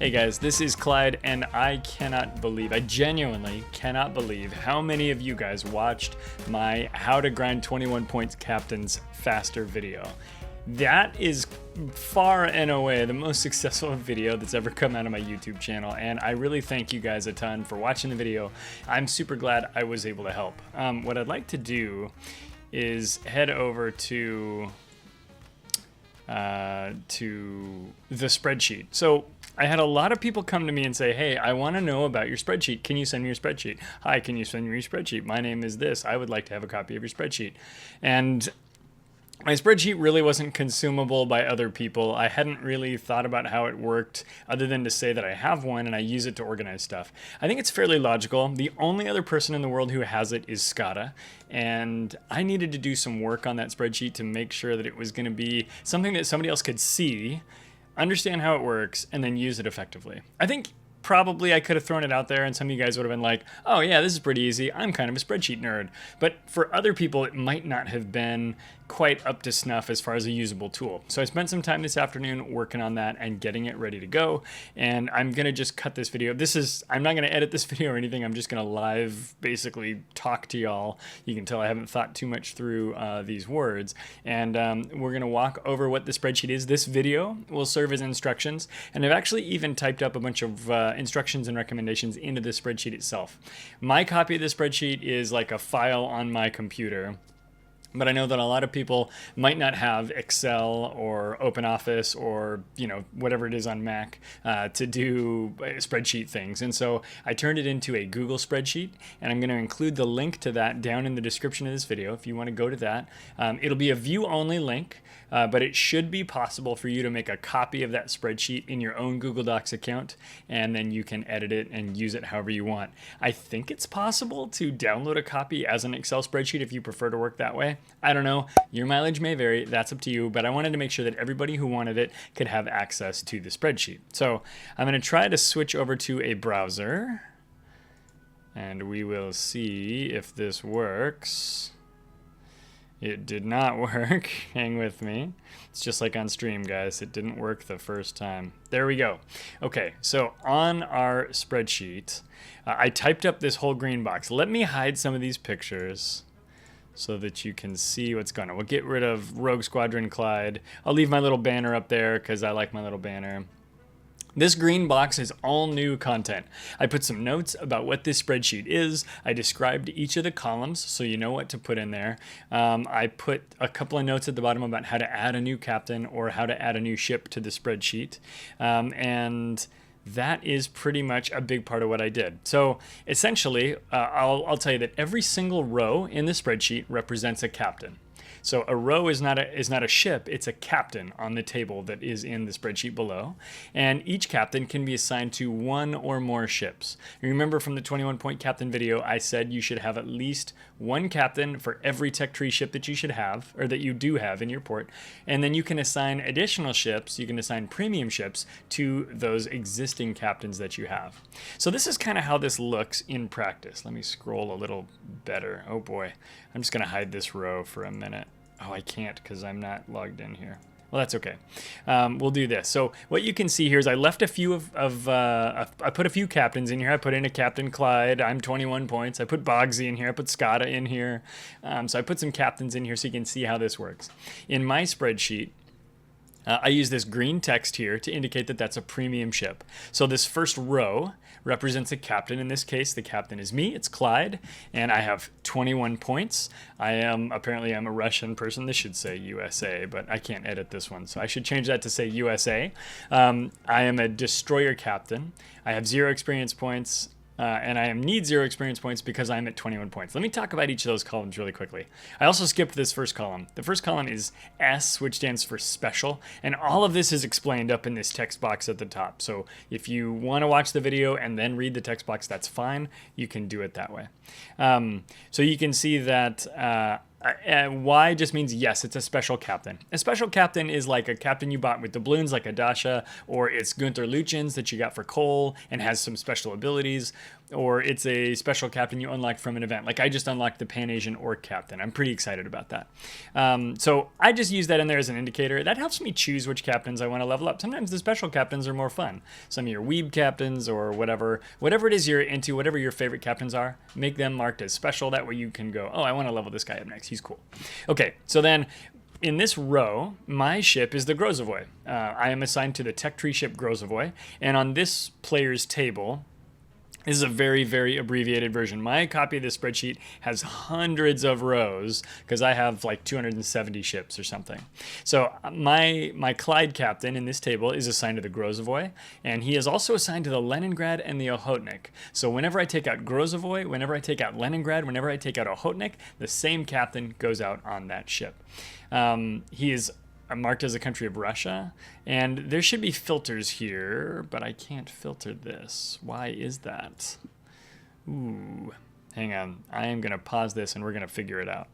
Hey guys, this is Clyde, and I genuinely cannot believe how many of you guys watched my How to Grind 21 Points Captains Faster video. That is far and away the most successful video that's ever come out of my YouTube channel, and I really thank you guys a ton for watching the video. I'm super glad I was able to help. What I'd like to do is head over to the spreadsheet. So I had a lot of people come to me and say, hey, I want to know about your spreadsheet. Can you send me your spreadsheet? Hi, can you send me your spreadsheet? My name is this. I would like to have a copy of your spreadsheet. And my spreadsheet really wasn't consumable by other people. I hadn't really thought about how it worked other than to say that I have one and I use it to organize stuff. I think it's fairly logical. The only other person in the world who has it is Scada, and I needed to do some work on that spreadsheet to make sure that it was going to be something that somebody else could see, understand how it works, and then use it effectively. I think probably I could have thrown it out there and some of you guys would have been like, oh yeah, this is pretty easy. I'm kind of a spreadsheet nerd. But for other people, it might not have been quite up to snuff as far as a usable tool. So I spent some time this afternoon working on that and getting it ready to go. And I'm going to just cut this video. I'm not going to edit this video or anything. I'm just going to live basically talk to y'all. You can tell I haven't thought too much through these words. And we're going to walk over what the spreadsheet is. This video will serve as instructions. And I've actually even typed up a bunch of instructions and recommendations into the spreadsheet itself. My copy of the spreadsheet is like a file on my computer. But I know that a lot of people might not have Excel or OpenOffice or, whatever it is on Mac to do spreadsheet things. And so I turned it into a Google spreadsheet, and I'm going to include the link to that down in the description of this video if you want to go to that. It'll be a view-only link, but it should be possible for you to make a copy of that spreadsheet in your own Google Docs account, and then you can edit it and use it however you want. I think it's possible to download a copy as an Excel spreadsheet if you prefer to work that way. I don't know. Your mileage may vary. That's up to you. But I wanted to make sure that everybody who wanted it could have access to the spreadsheet. So I'm going to try to switch over to a browser. And we will see if this works. It did not work. Hang with me. It's just like on stream, guys. It didn't work the first time. There we go. Okay, so on our spreadsheet, I typed up this whole green box. Let me hide some of these pictures so that you can see what's going on. We'll get rid of Rogue Squadron Clyde. I'll leave my little banner up there because I like my little banner. This green box is all new content. I put some notes about what this spreadsheet is. I described each of the columns so you know what to put in there. I put a couple of notes at the bottom about how to add a new captain or how to add a new ship to the spreadsheet. And that is pretty much a big part of what I did. So essentially, I'll tell you that every single row in the spreadsheet represents a captain. So a row is not a ship, it's a captain on the table that is in the spreadsheet below. And each captain can be assigned to one or more ships. You remember from the 21 point captain video, I said you should have at least one captain for every tech tree ship that you should have, or that you do have in your port. And then you can assign additional ships, you can assign premium ships to those existing captains that you have. So this is kind of how this looks in practice. Let me scroll a little better. Oh boy, I'm just gonna hide this row for a minute. Oh, I can't because I'm not logged in here. Well, that's okay. We'll do this. So what you can see here is I left a few I put a few captains in here. I put in a Captain Clyde. I'm 21 points. I put Bogsy in here. I put Scada in here. So I put some captains in here so you can see how this works. In my spreadsheet, I use this green text here to indicate that that's a premium ship. So this first row represents a captain. In this case, the captain is me. It's Clyde, and I have 21 points. Apparently I'm a Russian person. This should say USA, but I can't edit this one, so I should change that to say USA. I am a destroyer captain. I have 0 experience points. And I need 0 experience points because I'm at 21 points. Let me talk about each of those columns really quickly. I also skipped this first column. The first column is S, which stands for special, and all of this is explained up in this text box at the top. So if you want to watch the video and then read the text box, that's fine. You can do it that way. So you can see that Y just means yes, it's a special captain. A special captain is like a captain you bought with doubloons like a Dasha, or it's Gunther Luchens that you got for coal and has some special abilities. or it's a special captain you unlocked from an event. Like I just unlocked the Pan-Asian Orc captain. I'm pretty excited about that. So I just use that in there as an indicator. That helps me choose which captains I want to level up. Sometimes the special captains are more fun. Some of your weeb captains or whatever it is you're into, whatever your favorite captains are, make them marked as special. That way you can go, oh, I want to level this guy up next. He's cool. Okay, so then in this row, my ship is the Grozovoy. I am assigned to the tech tree ship Grozovoy, and on this player's table, this is a very, very abbreviated version. My copy of this spreadsheet has hundreds of rows because I have like 270 ships or something. So my Clyde captain in this table is assigned to the Grozovoy, and he is also assigned to the Leningrad and the Ochotnik. So whenever I take out Grozovoy, whenever I take out Leningrad, whenever I take out Ochotnik, the same captain goes out on that ship. He is marked as a country of Russia, and there should be filters here, but I can't filter this. Why is that? Ooh, hang on. I am going to pause this and we're going to figure it out.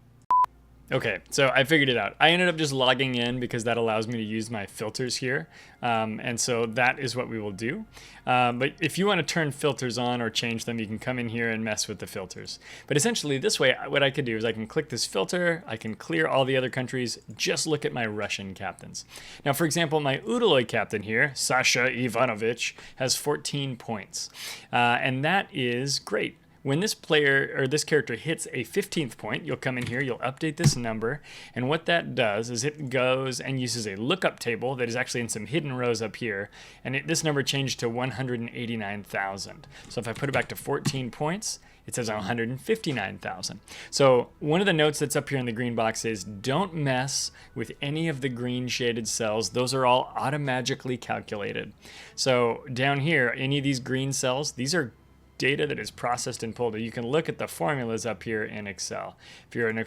Okay, so I figured it out. I ended up just logging in because that allows me to use my filters here. And so that is what we will do. But if you want to turn filters on or change them, you can come in here and mess with the filters. But essentially this way, what I could do is I can click this filter, I can clear all the other countries, just look at my Russian captains. Now, for example, my Udaloy captain here, Sasha Ivanovich, has 14 points. And that is great. When this player or this character hits a 15th point, you'll come in here, you'll update this number, and what that does is it goes and uses a lookup table that is actually in some hidden rows up here, and this number changed to 189,000. So if I put it back to 14 points, it says 159,000. So one of the notes that's up here in the green box is don't mess with any of the green shaded cells. Those are all automatically calculated. So down here, any of these green cells, these are data that is processed and pulled. You can look at the formulas up here in Excel. If you're an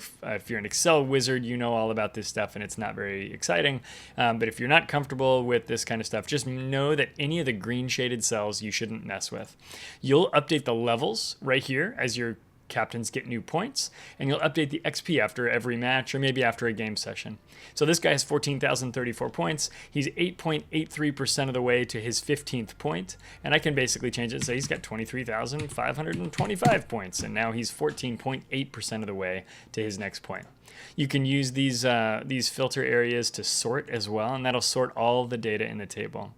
Excel wizard, you know all about this stuff, and it's not very exciting. But if you're not comfortable with this kind of stuff, just know that any of the green shaded cells you shouldn't mess with. You'll update the levels right here as your captains get new points, and you'll update the XP after every match or maybe after a game session. So this guy has 14,034 points. He's 8.83% of the way to his 15th point, and I can basically change it and say he's got 23,525 points, and now he's 14.8% of the way to his next point. You can use these filter areas to sort as well, and that'll sort all the data in the table.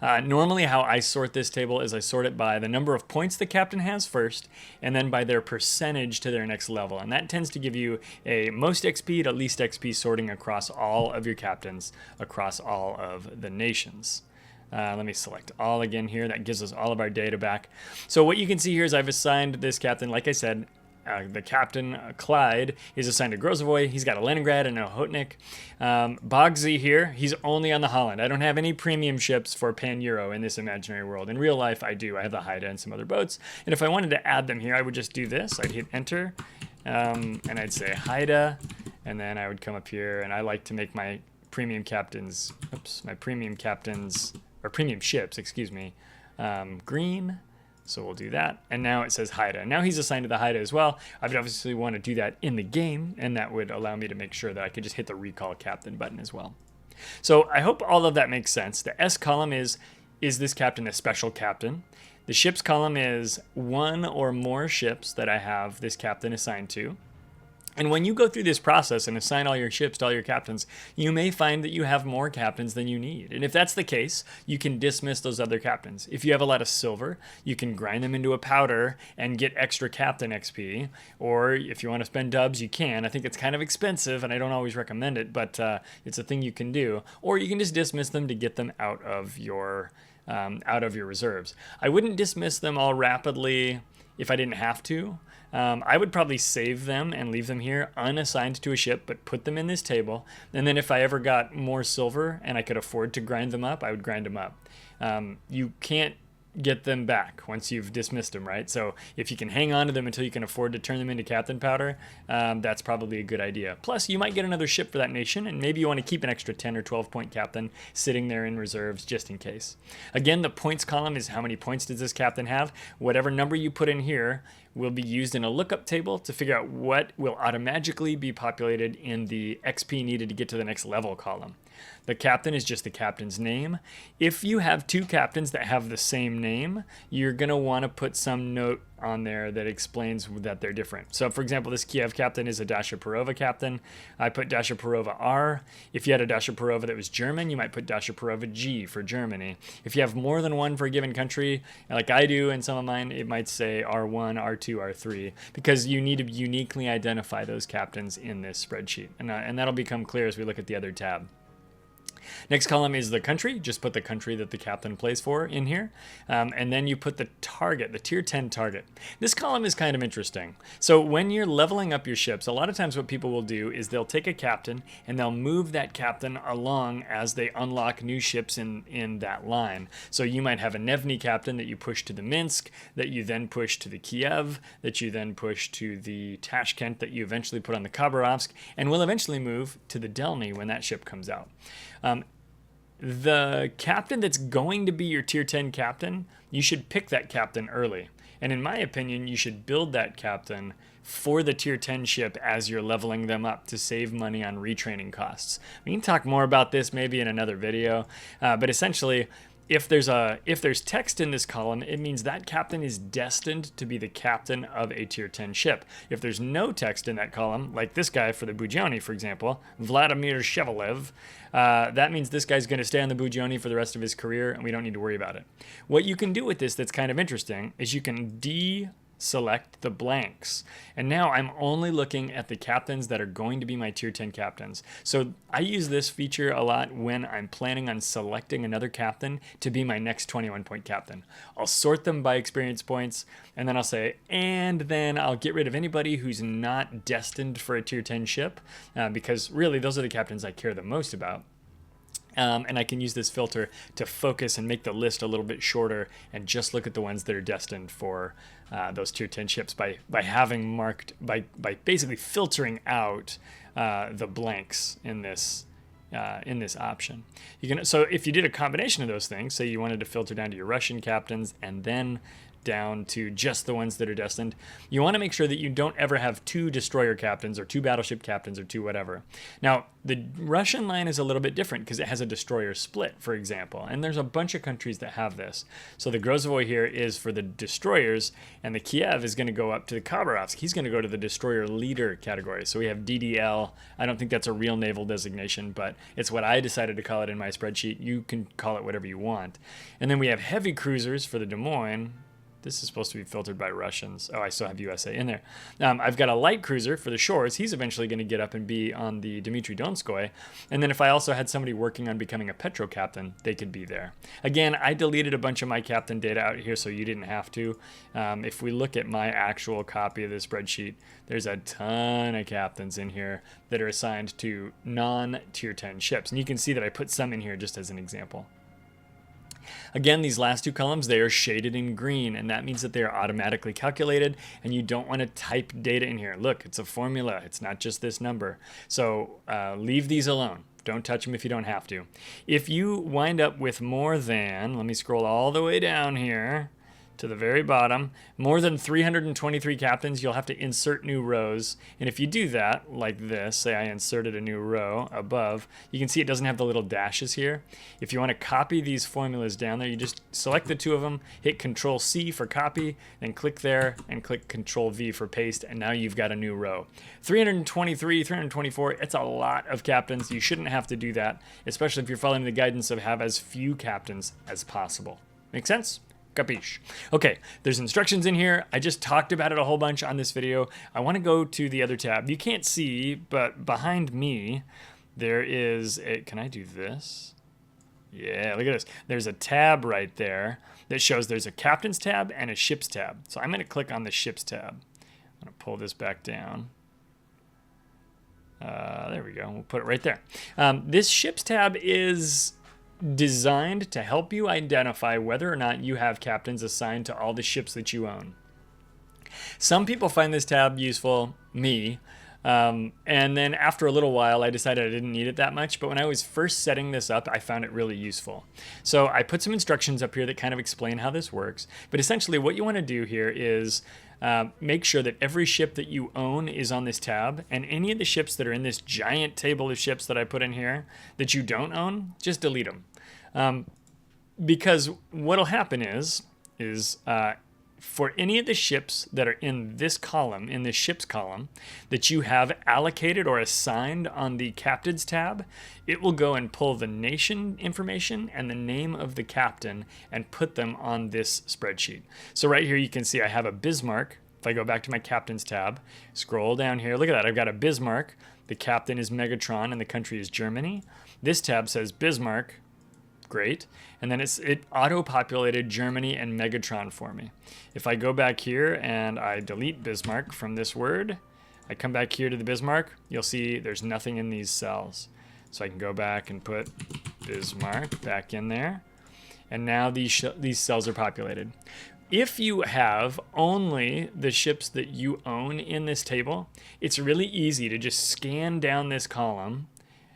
Normally how I sort this table is I sort it by the number of points the captain has first, and then by their percentage to their next level. And that tends to give you a most XP to least XP sorting across all of your captains, across all of the nations. Let me select all again here. That gives us all of our data back. So what you can see here is I've assigned this captain, like I said, the captain, Clyde, is assigned to Grozovoy. He's got a Leningrad and a Ochotnik. Bogsy here, he's only on the Holland. I don't have any premium ships for Pan-Euro in this imaginary world. In real life, I do. I have the Haida and some other boats. And if I wanted to add them here, I would just do this. I'd hit enter, and I'd say Haida, and then I would come up here, and I like to make my premium captains, or premium ships, excuse me, green. So we'll do that. And now it says Haida. Now he's assigned to the Haida as well. I would obviously want to do that in the game, and that would allow me to make sure that I could just hit the recall captain button as well. So I hope all of that makes sense. The S column is this captain a special captain? The ships column is one or more ships that I have this captain assigned to. And when you go through this process and assign all your ships to all your captains, you may find that you have more captains than you need. And if that's the case, you can dismiss those other captains. If you have a lot of silver, you can grind them into a powder and get extra captain XP. Or if you want to spend dubs, you can. I think it's kind of expensive and I don't always recommend it, but it's a thing you can do. Or you can just dismiss them to get them out of your reserves. I wouldn't dismiss them all rapidly if I didn't have to. I would probably save them and leave them here unassigned to a ship, but put them in this table. And then if I ever got more silver and I could afford to grind them up, I would grind them up. You can't get them back once you've dismissed them, right? So if you can hang on to them until you can afford to turn them into captain powder, that's probably a good idea. Plus, you might get another ship for that nation, and maybe you want to keep an extra 10 or 12 point captain sitting there in reserves just in case. Again, the points column is how many points does this captain have. Whatever number you put in here will be used in a lookup table to figure out what will automatically be populated in the XP needed to get to the next level column. The captain is just the captain's name. If you have two captains that have the same name, you're going to want to put some note on there that explains that they're different. So for example, this Kiev captain is a Dasha Perova captain. I put Dasha Perova R. If you had a Dasha Perova that was German, you might put Dasha Perova G for Germany. If you have more than one for a given country, like I do in some of mine, it might say R1, R2, R3, because you need to uniquely identify those captains in this spreadsheet. And that'll become clear as we look at the other tab. Next column is the country. Just put the country that the captain plays for in here. And then you put the target, the tier 10 target. This column is kind of interesting. So when you're leveling up your ships, a lot of times what people will do is they'll take a captain and they'll move that captain along as they unlock new ships in that line. So you might have a Nevny captain that you push to the Minsk, that you then push to the Kiev, that you then push to the Tashkent, that you eventually put on the Khabarovsk, and will eventually move to the Delny when that ship comes out. The captain that's going to be your tier 10 captain, you should pick that captain early. And in my opinion, you should build that captain for the tier 10 ship as you're leveling them up to save money on retraining costs. We can talk more about this maybe in another video, but essentially, if there's text in this column, it means that captain is destined to be the captain of a tier 10 ship. If there's no text in that column, like this guy for the Budyonny, for example, Vladimir Shevelev, that means this guy's going to stay on the Budyonny for the rest of his career, and we don't need to worry about it. What you can do with this that's kind of interesting is you can deselect the blanks. And now I'm only looking at the captains that are going to be my tier 10 captains. So I use this feature a lot when I'm planning on selecting another captain to be my next 21-point captain. I'll sort them by experience points, and then I'll say, and then I'll get rid of anybody who's not destined for a tier 10 ship, because really those are the captains I care the most about. And I can use this filter to focus and make the list a little bit shorter and just look at the ones that are destined for those tier 10 ships by having marked, by basically filtering out the blanks in this option. So if you did a combination of those things, say you wanted to filter down to your Russian captains and then down to just the ones that are destined, you want to make sure that you don't ever have two destroyer captains or two battleship captains or two whatever. Now, the Russian line is a little bit different because it has a destroyer split, for example, and there's a bunch of countries that have this. So the Grozovoy here is for the destroyers, and the Kiev is going to go up to the Khabarovsk. He's going to go to the destroyer leader category. So we have DDL. I don't think that's a real naval designation, but it's what I decided to call it in my spreadsheet. You can call it whatever you want. And then we have heavy cruisers for the Des Moines. This is supposed to be filtered by Russians. Oh, I still have USA in there. I've got a light cruiser for the shores. He's eventually going to get up and be on the Dmitry Donskoy. And then if I also had somebody working on becoming a Petro captain, they could be there. Again, I deleted a bunch of my captain data out here so you didn't have to. If we look at my actual copy of the spreadsheet, there's a ton of captains in here that are assigned to non-tier 10 ships. And you can see that I put some in here just as an example. Again, these last two columns, they are shaded in green, and that means that they are automatically calculated, and you don't want to type data in here. Look, it's a formula. It's not just this number. So leave these alone. Don't touch them if you don't have to. If you wind up with more than, let me scroll all the way down here to the very bottom, more than 323 captains, you'll have to insert new rows. And if you do that, like this, say I inserted a new row above, you can see it doesn't have the little dashes here. If you want to copy these formulas down there, you just select the two of them, hit Control-C for copy, then click there and click Control-V for paste, and now you've got a new row. 323, 324, it's a lot of captains. You shouldn't have to do that, especially if you're following the guidance of have as few captains as possible. Make sense? Capiche. Okay, there's instructions in here. I just talked about it a whole bunch on this video. I want to go to the other tab. You can't see, but behind me, there is a, can I do this? Yeah, look at this. There's a tab right there that shows there's a captain's tab and a ships tab. So I'm going to click on the ships tab. I'm going to pull this back down. There we go. We'll put it right there. This ships tab is designed to help you identify whether or not you have captains assigned to all the ships that you own. Some people find this tab useful, me, And then after a little while, I decided I didn't need it that much. But when I was first setting this up, I found it really useful. So I put some instructions up here that kind of explain how this works. But essentially what you want to do here is make sure that every ship that you own is on this tab, and any of the ships that are in this giant table of ships that I put in here that you don't own, just delete them. Because what'll happen is for any of the ships that are in this column, in this ships column, that you have allocated or assigned on the captains tab, it will go and pull the nation information and the name of the captain and put them on this spreadsheet. So right here you can see I have a Bismarck. If I go back to my captains tab, scroll down here, look at that, I've got a Bismarck. The captain is Megatron and the country is Germany. This tab says Bismarck. Great. And then it auto-populated Germany and Megatron for me. If I go back here and I delete Bismarck from this word, I come back here to the Bismarck, you'll see there's nothing in these cells. So I can go back and put Bismarck back in there. And now these cells are populated. If you have only the ships that you own in this table, it's really easy to just scan down this column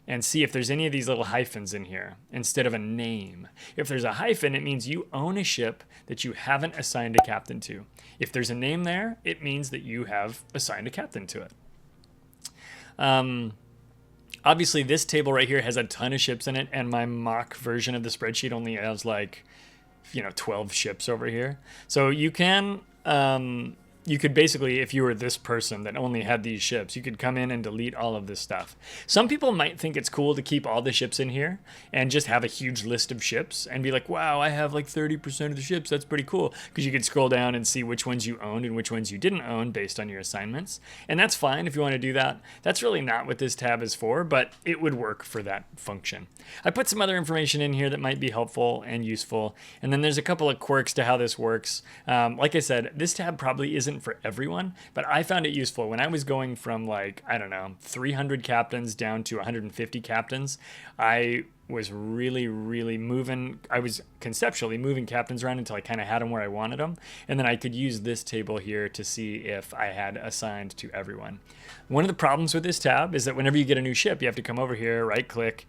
and see if there's any of these little hyphens in here instead of a name. If there's a hyphen, it means you own a ship that you haven't assigned a captain to. If there's a name there, it means that you have assigned a captain to it. Obviously, this table right here has a ton of ships in it, and my mock version of the spreadsheet only has 12 ships over here. So you can... you could basically, if you were this person that only had these ships, you could come in and delete all of this stuff. Some people might think it's cool to keep all the ships in here and just have a huge list of ships and be like, wow, I have 30% of the ships. That's pretty cool. Because you could scroll down and see which ones you owned and which ones you didn't own based on your assignments. And that's fine if you want to do that. That's really not what this tab is for, but it would work for that function. I put some other information in here that might be helpful and useful. And then there's a couple of quirks to how this works. Like I said, this tab probably isn't for everyone, but I found it useful when I was going from 300 captains down to 150 captains. I was really moving. I was conceptually moving captains around until I kind of had them where I wanted them, and then I could use this table here to see if I had assigned to everyone. One of the problems with this tab is that whenever you get a new ship, you have to come over here, right click,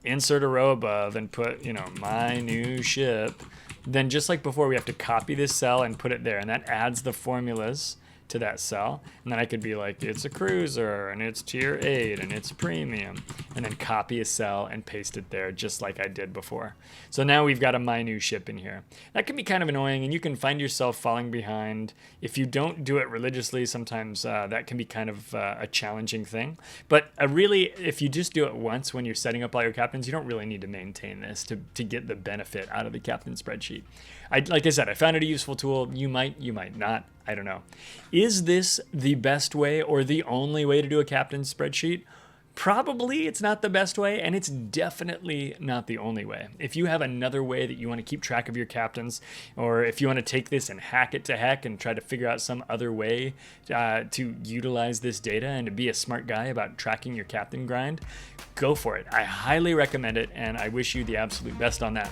insert a row above, and put my new ship. Then just like before, we have to copy this cell and put it there, and that adds the formulas to that cell. And then I could be like, it's a cruiser, and it's tier 8, and it's premium, and then copy a cell and paste it there just like I did before. So now we've got a my new ship in here. That can be kind of annoying, and you can find yourself falling behind. If you don't do it religiously, sometimes that can be kind of a challenging thing. But really, if you just do it once when you're setting up all your captains, you don't really need to maintain this to get the benefit out of the captain spreadsheet. Like I said, I found it a useful tool. You might not. I don't know. Is this the best way or the only way to do a captain spreadsheet? Probably it's not the best way, and it's definitely not the only way. If you have another way that you want to keep track of your captains, or if you want to take this and hack it to heck and try to figure out some other way to utilize this data and to be a smart guy about tracking your captain grind, go for it. I highly recommend it, and I wish you the absolute best on that.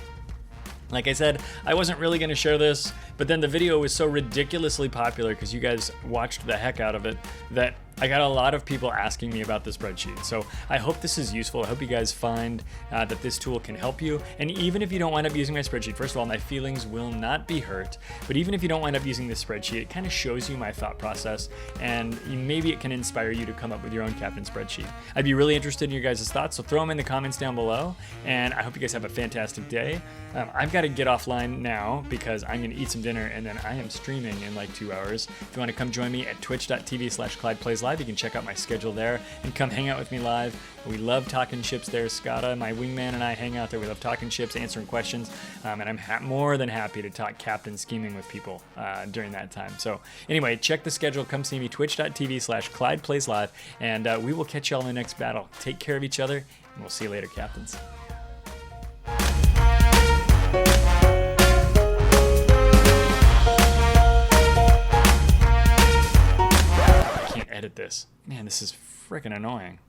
Like I said, I wasn't really going to share this, but then the video was so ridiculously popular because you guys watched the heck out of it that I got a lot of people asking me about the spreadsheet. So I hope this is useful. I hope you guys find that this tool can help you. And even if you don't wind up using my spreadsheet, first of all, my feelings will not be hurt. But even if you don't wind up using this spreadsheet, it kind of shows you my thought process, and maybe it can inspire you to come up with your own captain spreadsheet. I'd be really interested in your guys' thoughts, so throw them in the comments down below. And I hope you guys have a fantastic day. I've got to get offline now because I'm going to eat some dinner, and then I am streaming in 2 hours. If you want to come join me at twitch.tv/ClydePlaysLive, you can check out my schedule there and come hang out with me live. We love talking ships there. Scotta, my wingman, and I hang out there. We love talking ships, answering questions, and I'm more than happy to talk captain scheming with people during that time. So anyway, check the schedule. Come see me, twitch.tv/ClydePlaysLive, and we will catch y'all in the next battle. Take care of each other, and we'll see you later, captains. Edit this. Man, this is freaking annoying.